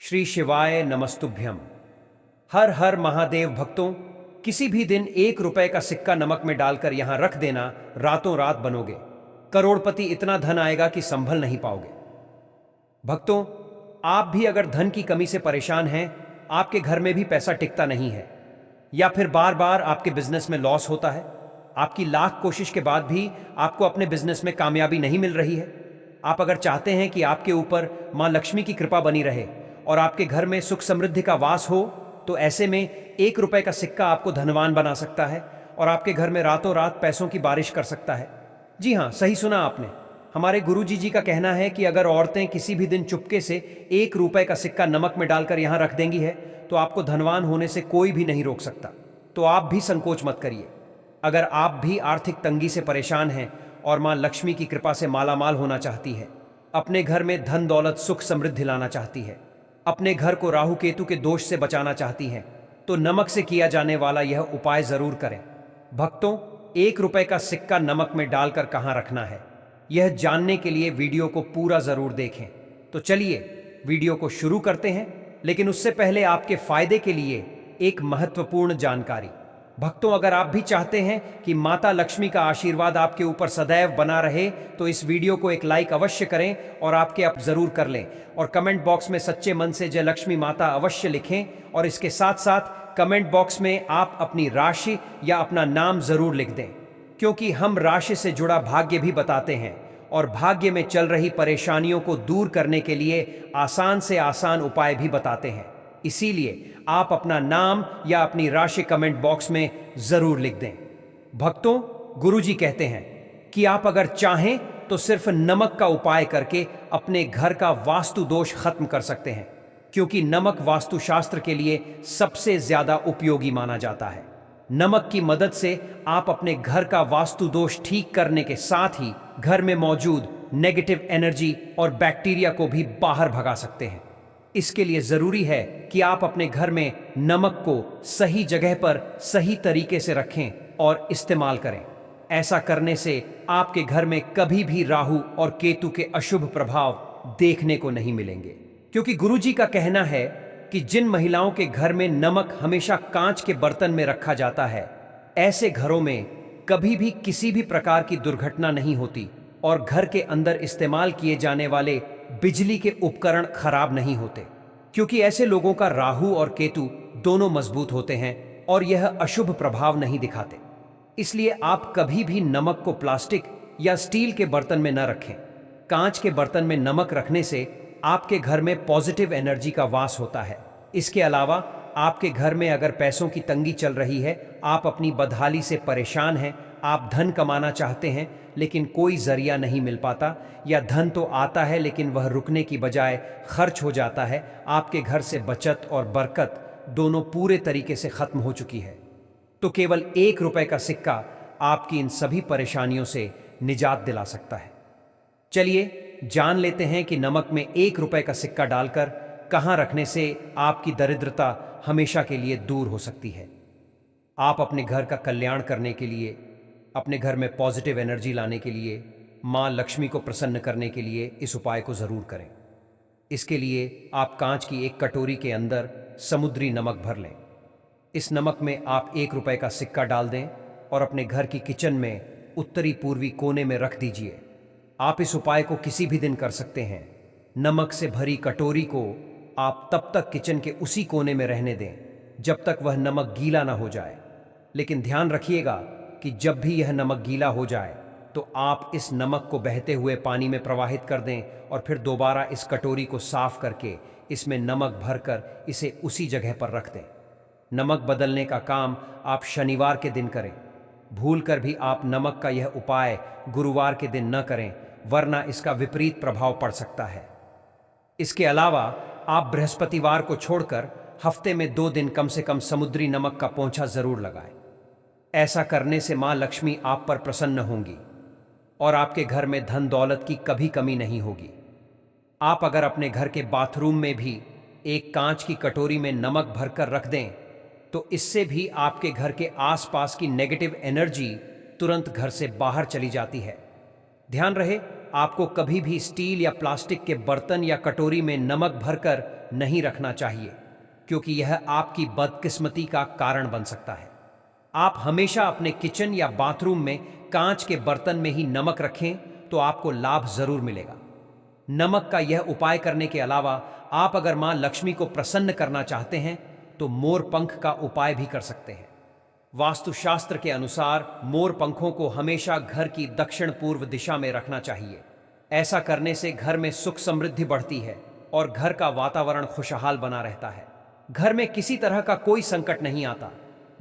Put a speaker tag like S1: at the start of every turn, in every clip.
S1: श्री शिवाय नमस्तुभ्यम। हर हर महादेव भक्तों, किसी भी दिन 1 रुपए का सिक्का नमक में डालकर यहां रख देना, रातों रात बनोगे करोड़पति। इतना धन आएगा कि संभल नहीं पाओगे। भक्तों, आप भी अगर धन की कमी से परेशान हैं, आपके घर में भी पैसा टिकता नहीं है, या फिर बार बार आपके बिजनेस में लॉस होता है, आपकी लाख कोशिश के बाद भी आपको अपने बिजनेस में कामयाबी नहीं मिल रही है, आप अगर चाहते हैं कि आपके ऊपर मां लक्ष्मी की कृपा बनी रहे और आपके घर में सुख समृद्धि का वास हो, तो ऐसे में 1 रुपए का सिक्का आपको धनवान बना सकता है और आपके घर में रातों रात पैसों की बारिश कर सकता है। जी हाँ, सही सुना आपने। हमारे गुरुजी जी का कहना है कि अगर औरतें किसी भी दिन चुपके से 1 रुपए का सिक्का नमक में डालकर यहां रख देंगी है, तो आपको धनवान होने से कोई भी नहीं रोक सकता। तो आप भी संकोच मत करिए। अगर आप भी आर्थिक तंगी से परेशान हैं और मां लक्ष्मी की कृपा से मालामाल होना चाहती है, अपने घर में धन दौलत सुख समृद्धि लाना चाहती है, अपने घर को राहु केतु के दोष से बचाना चाहती हैं, तो नमक से किया जाने वाला यह उपाय जरूर करें। भक्तों, 1 रुपए का सिक्का नमक में डालकर कहां रखना है, यह जानने के लिए वीडियो को पूरा जरूर देखें। तो चलिए वीडियो को शुरू करते हैं, लेकिन उससे पहले आपके फायदे के लिए एक महत्वपूर्ण जानकारी। भक्तों, अगर आप भी चाहते हैं कि माता लक्ष्मी का आशीर्वाद आपके ऊपर सदैव बना रहे, तो इस वीडियो को एक लाइक अवश्य करें और आपके आप जरूर कर लें, और कमेंट बॉक्स में सच्चे मन से जय लक्ष्मी माता अवश्य लिखें, और इसके साथ साथ कमेंट बॉक्स में आप अपनी राशि या अपना नाम जरूर लिख दें, क्योंकि हम राशि से जुड़ा भाग्य भी बताते हैं और भाग्य में चल रही परेशानियों को दूर करने के लिए आसान से आसान उपाय भी बताते हैं। इसीलिए आप अपना नाम या अपनी राशि कमेंट बॉक्स में जरूर लिख दें। भक्तों, गुरुजी कहते हैं कि आप अगर चाहें तो सिर्फ नमक का उपाय करके अपने घर का वास्तु दोष खत्म कर सकते हैं, क्योंकि नमक वास्तुशास्त्र के लिए सबसे ज्यादा उपयोगी माना जाता है। नमक की मदद से आप अपने घर का वास्तु दोष ठीक करने के साथ ही घर में मौजूद नेगेटिव एनर्जी और बैक्टीरिया को भी बाहर भगा सकते हैं। इसके लिए जरूरी है कि आप अपने घर में नमक को सही जगह पर सही तरीके से रखें और इस्तेमाल करें। ऐसा करने से आपके घर में कभी भी राहु और केतु के अशुभ प्रभाव देखने को नहीं मिलेंगे, क्योंकि गुरुजी का कहना है कि जिन महिलाओं के घर में नमक हमेशा कांच के बर्तन में रखा जाता है, ऐसे घरों में कभी भी किसी भी प्रकार की दुर्घटना नहीं होती और घर के अंदर इस्तेमाल किए जाने वाले बिजली के उपकरण खराब नहीं होते, क्योंकि ऐसे लोगों का राहु और केतु दोनों मजबूत होते हैं और यह अशुभ प्रभाव नहीं दिखाते। इसलिए आप कभी भी नमक को प्लास्टिक या स्टील के बर्तन में न रखें। कांच के बर्तन में नमक रखने से आपके घर में पॉजिटिव एनर्जी का वास होता है। इसके अलावा आपके घर में अगर पैसों की तंगी चल रही है, आप अपनी बदहाली से परेशान हैं, आप धन कमाना चाहते हैं लेकिन कोई जरिया नहीं मिल पाता, या धन तो आता है लेकिन वह रुकने की बजाय खर्च हो जाता है, आपके घर से बचत और बरकत दोनों पूरे तरीके से खत्म हो चुकी है, तो केवल 1 रुपए का सिक्का आपकी इन सभी परेशानियों से निजात दिला सकता है। चलिए जान लेते हैं कि नमक में 1 रुपए का सिक्का डालकर कहां रखने से आपकी दरिद्रता हमेशा के लिए दूर हो सकती है। आप अपने घर का कल्याण करने के लिए, अपने घर में पॉजिटिव एनर्जी लाने के लिए, मां लक्ष्मी को प्रसन्न करने के लिए इस उपाय को जरूर करें। इसके लिए आप कांच की एक कटोरी के अंदर समुद्री नमक भर लें। इस नमक में आप 1 रुपए का सिक्का डाल दें और अपने घर की किचन में उत्तरी पूर्वी कोने में रख दीजिए। आप इस उपाय को किसी भी दिन कर सकते हैं। नमक से भरी कटोरी को आप तब तक किचन के उसी कोने में रहने दें जब तक वह नमक गीला ना हो जाए, लेकिन ध्यान रखिएगा कि जब भी यह नमक गीला हो जाए तो आप इस नमक को बहते हुए पानी में प्रवाहित कर दें और फिर दोबारा इस कटोरी को साफ करके इसमें नमक भरकर इसे उसी जगह पर रख दें। नमक बदलने का काम आप शनिवार के दिन करें। भूलकर भी आप नमक का यह उपाय गुरुवार के दिन न करें, वरना इसका विपरीत प्रभाव पड़ सकता है। इसके अलावा आप बृहस्पतिवार को छोड़कर हफ्ते में 2 दिन कम से कम समुद्री नमक का पोंछा जरूर लगाएं। ऐसा करने से मां लक्ष्मी आप पर प्रसन्न होंगी और आपके घर में धन दौलत की कभी कमी नहीं होगी। आप अगर अपने घर के बाथरूम में भी एक कांच की कटोरी में नमक भरकर रख दें, तो इससे भी आपके घर के आसपास की नेगेटिव एनर्जी तुरंत घर से बाहर चली जाती है। ध्यान रहे, आपको कभी भी स्टील या प्लास्टिक के बर्तन या कटोरी में नमक भरकर नहीं रखना चाहिए, क्योंकि यह आपकी बदकिस्मती का कारण बन सकता है। आप हमेशा अपने किचन या बाथरूम में कांच के बर्तन में ही नमक रखें, तो आपको लाभ जरूर मिलेगा। नमक का यह उपाय करने के अलावा आप अगर मां लक्ष्मी को प्रसन्न करना चाहते हैं तो मोर पंख का उपाय भी कर सकते हैं। वास्तुशास्त्र के अनुसार मोर पंखों को हमेशा घर की दक्षिण पूर्व दिशा में रखना चाहिए। ऐसा करने से घर में सुख समृद्धि बढ़ती है और घर का वातावरण खुशहाल बना रहता है। घर में किसी तरह का कोई संकट नहीं आता।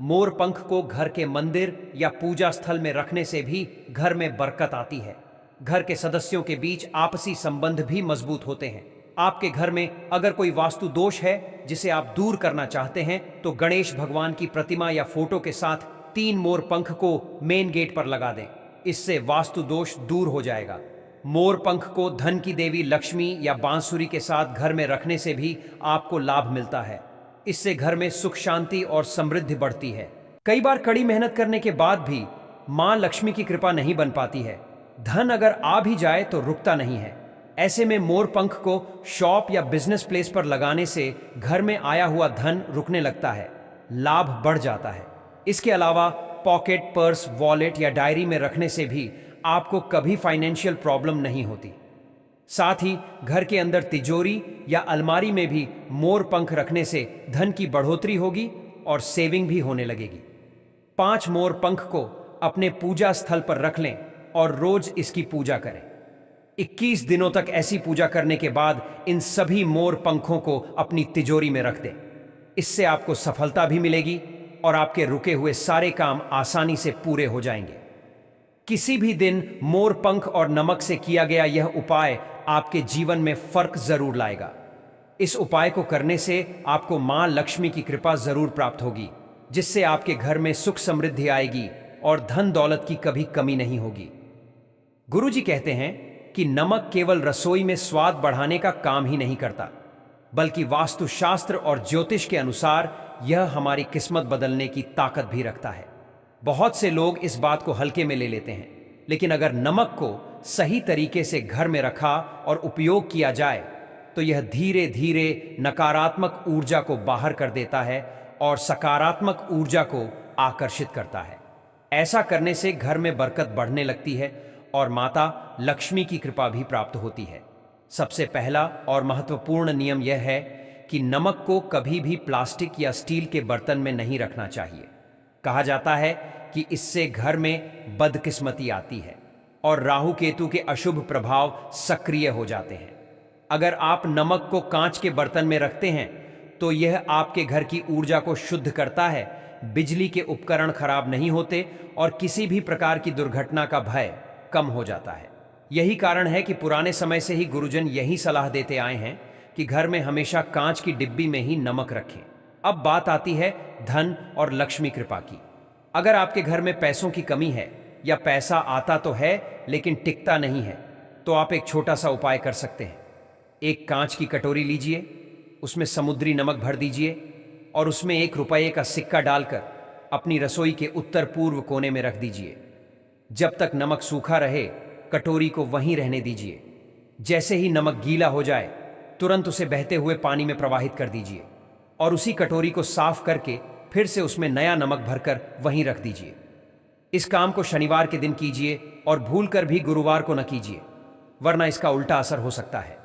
S1: मोर पंख को घर के मंदिर या पूजा स्थल में रखने से भी घर में बरकत आती है। घर के सदस्यों के बीच आपसी संबंध भी मजबूत होते हैं। आपके घर में अगर कोई वास्तु दोष है जिसे आप दूर करना चाहते हैं तो गणेश भगवान की प्रतिमा या फोटो के साथ 3 मोर पंख को मेन गेट पर लगा दें। इससे वास्तु दोष दूर हो जाएगा। मोर पंख को धन की देवी लक्ष्मी या बांसुरी के साथ घर में रखने से भी आपको लाभ मिलता है। इससे घर में सुख शांति और समृद्धि बढ़ती है। कई बार कड़ी मेहनत करने के बाद भी मां लक्ष्मी की कृपा नहीं बन पाती है। धन अगर आ भी जाए तो रुकता नहीं है। ऐसे में मोर पंख को शॉप या बिजनेस प्लेस पर लगाने से घर में आया हुआ धन रुकने लगता है, लाभ बढ़ जाता है। इसके अलावा पॉकेट, पर्स, वॉलेट या डायरी में रखने से भी आपको कभी फाइनेंशियल प्रॉब्लम नहीं होती। साथ ही घर के अंदर तिजोरी या अलमारी में भी मोर पंख रखने से धन की बढ़ोतरी होगी और सेविंग भी होने लगेगी। 5 मोर पंख को अपने पूजा स्थल पर रख लें और रोज इसकी पूजा करें। 21 दिनों तक ऐसी पूजा करने के बाद इन सभी मोर पंखों को अपनी तिजोरी में रख दें। इससे आपको सफलता भी मिलेगी और आपके रुके हुए सारे काम आसानी से पूरे हो जाएंगे। किसी भी दिन मोर पंख और नमक से किया गया यह उपाय आपके जीवन में फर्क जरूर लाएगा। इस उपाय को करने से आपको मां लक्ष्मी की कृपा जरूर प्राप्त होगी, जिससे आपके घर में सुख समृद्धि आएगी और धन दौलत की कभी कमी नहीं होगी। गुरुजी कहते हैं कि नमक केवल रसोई में स्वाद बढ़ाने का काम ही नहीं करता, बल्कि वास्तुशास्त्र और ज्योतिष के अनुसार यह हमारी किस्मत बदलने की ताकत भी रखता है। बहुत से लोग इस बात को हल्के में ले लेते हैं, लेकिन अगर नमक को सही तरीके से घर में रखा और उपयोग किया जाए तो यह धीरे धीरे नकारात्मक ऊर्जा को बाहर कर देता है और सकारात्मक ऊर्जा को आकर्षित करता है। ऐसा करने से घर में बरकत बढ़ने लगती है और माता लक्ष्मी की कृपा भी प्राप्त होती है। सबसे पहला और महत्वपूर्ण नियम यह है कि नमक को कभी भी प्लास्टिक या स्टील के बर्तन में नहीं रखना चाहिए। कहा जाता है कि इससे घर में बदकिस्मती आती है और राहु केतु के अशुभ प्रभाव सक्रिय हो जाते हैं। अगर आप नमक को कांच के बर्तन में रखते हैं तो यह आपके घर की ऊर्जा को शुद्ध करता है, बिजली के उपकरण खराब नहीं होते और किसी भी प्रकार की दुर्घटना का भय कम हो जाता है। यही कारण है कि पुराने समय से ही गुरुजन यही सलाह देते आए हैं कि घर में हमेशा कांच की डिब्बी में ही नमक रखें। अब बात आती है धन और लक्ष्मी कृपा की। अगर आपके घर में पैसों की कमी है या पैसा आता तो है लेकिन टिकता नहीं है, तो आप एक छोटा सा उपाय कर सकते हैं। एक कांच की कटोरी लीजिए, उसमें समुद्री नमक भर दीजिए और उसमें 1 रुपये का सिक्का डालकर अपनी रसोई के उत्तर पूर्व कोने में रख दीजिए। जब तक नमक सूखा रहे कटोरी को वहीं रहने दीजिए। जैसे ही नमक गीला हो जाए तुरंत उसे बहते हुए पानी में प्रवाहित कर दीजिए और उसी कटोरी को साफ करके फिर से उसमें नया नमक भरकर वहीं रख दीजिए। इस काम को शनिवार के दिन कीजिए और भूलकर भी गुरुवार को न कीजिए, वरना इसका उल्टा असर हो सकता है।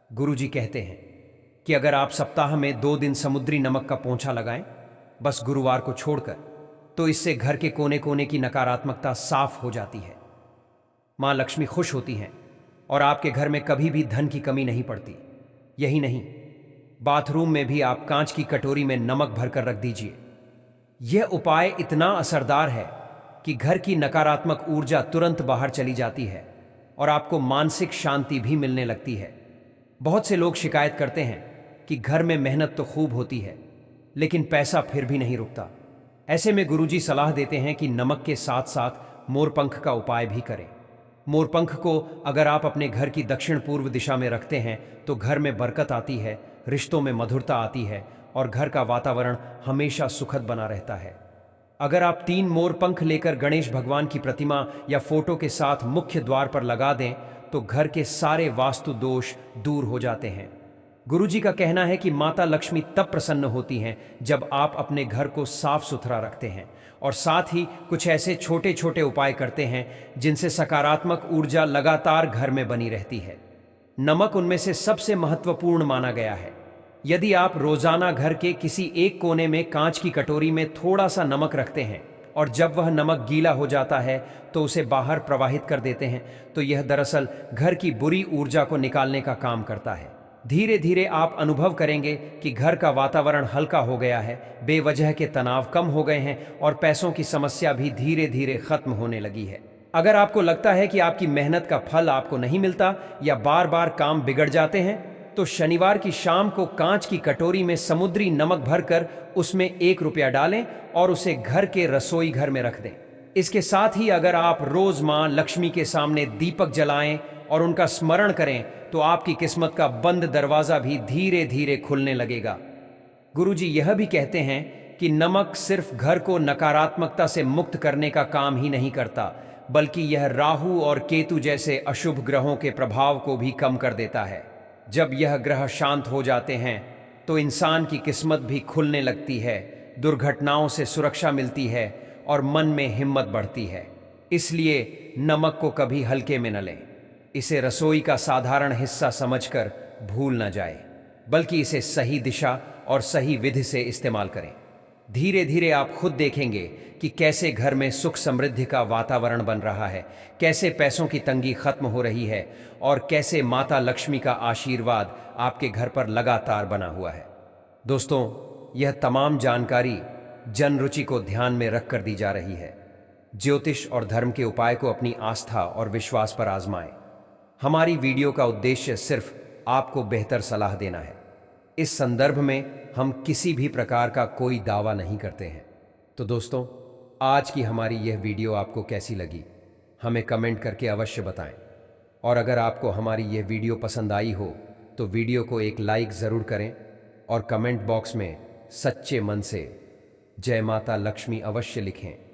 S1: गुरुजी कहते हैं कि अगर आप सप्ताह में 2 दिन समुद्री नमक का पोंछा लगाएं, बस गुरुवार को छोड़कर, तो इससे घर के कोने कोने की नकारात्मकता साफ हो जाती है। मां लक्ष्मी खुश होती हैं और आपके घर में कभी भी धन की कमी नहीं पड़ती। यही नहीं, बाथरूम में भी आप कांच की कटोरी में नमक भरकर रख दीजिए। यह उपाय इतना असरदार है कि घर की नकारात्मक ऊर्जा तुरंत बाहर चली जाती है और आपको मानसिक शांति भी मिलने लगती है। बहुत से लोग शिकायत करते हैं कि घर में मेहनत तो खूब होती है लेकिन पैसा फिर भी नहीं रुकता। ऐसे में गुरुजी सलाह देते हैं कि नमक के साथ साथ मोरपंख का उपाय भी करें। मोरपंख को अगर आप अपने घर की दक्षिण पूर्व दिशा में रखते हैं तो घर में बरकत आती है, रिश्तों में मधुरता आती है और घर का वातावरण हमेशा सुखद बना रहता है। अगर आप 3 मोरपंख लेकर गणेश भगवान की प्रतिमा या फोटो के साथ मुख्य द्वार पर लगा दें तो घर के सारे वास्तु दोष दूर हो जाते हैं। गुरुजी का कहना है कि माता लक्ष्मी तब प्रसन्न होती हैं जब आप अपने घर को साफ सुथरा रखते हैं और साथ ही कुछ ऐसे छोटे छोटे उपाय करते हैं जिनसे सकारात्मक ऊर्जा लगातार घर में बनी रहती है। नमक उनमें से सबसे महत्वपूर्ण माना गया है। यदि आप रोजाना घर के किसी एक कोने में कांच की कटोरी में थोड़ा सा नमक रखते हैं और जब वह नमक गीला हो जाता है तो उसे बाहर प्रवाहित कर देते हैं, तो यह दरअसल घर की बुरी ऊर्जा को निकालने का काम करता है। धीरे धीरे आप अनुभव करेंगे कि घर का वातावरण हल्का हो गया है, बेवजह के तनाव कम हो गए हैं और पैसों की समस्या भी धीरे धीरे खत्म होने लगी है। अगर आपको लगता है कि आपकी मेहनत का फल आपको नहीं मिलता या बार बार काम बिगड़ जाते हैं, तो शनिवार की शाम को कांच की कटोरी में समुद्री नमक भरकर उसमें 1 रुपया डालें और उसे घर के रसोई घर में रख दें। इसके साथ ही अगर आप रोज मां लक्ष्मी के सामने दीपक जलाएं और उनका स्मरण करें तो आपकी किस्मत का बंद दरवाजा भी धीरे धीरे खुलने लगेगा। गुरुजी यह भी कहते हैं कि नमक सिर्फ घर को नकारात्मकता से मुक्त करने का काम ही नहीं करता, बल्कि यह राहु और केतु जैसे अशुभ ग्रहों के प्रभाव को भी कम कर देता है। जब यह ग्रह शांत हो जाते हैं तो इंसान की किस्मत भी खुलने लगती है, दुर्घटनाओं से सुरक्षा मिलती है और मन में हिम्मत बढ़ती है। इसलिए नमक को कभी हल्के में न लें। इसे रसोई का साधारण हिस्सा समझकर भूल न जाए, बल्कि इसे सही दिशा और सही विधि से इस्तेमाल करें। धीरे धीरे आप खुद देखेंगे कि कैसे घर में सुख समृद्धि का वातावरण बन रहा है, कैसे पैसों की तंगी खत्म हो रही है और कैसे माता लक्ष्मी का आशीर्वाद आपके घर पर लगातार बना हुआ है। दोस्तों, यह तमाम जानकारी जन रुचि को ध्यान में रखकर दी जा रही है। ज्योतिष और धर्म के उपाय को अपनी आस्था और विश्वास पर आजमाएं। हमारी वीडियो का उद्देश्य सिर्फ आपको बेहतर सलाह देना है। इस संदर्भ में हम किसी भी प्रकार का कोई दावा नहीं करते हैं। तो दोस्तों, आज की हमारी यह वीडियो आपको कैसी लगी, हमें कमेंट करके अवश्य बताएं। और अगर आपको हमारी यह वीडियो पसंद आई हो तो वीडियो को एक लाइक ज़रूर करें और कमेंट बॉक्स में सच्चे मन से जय माता लक्ष्मी अवश्य लिखें।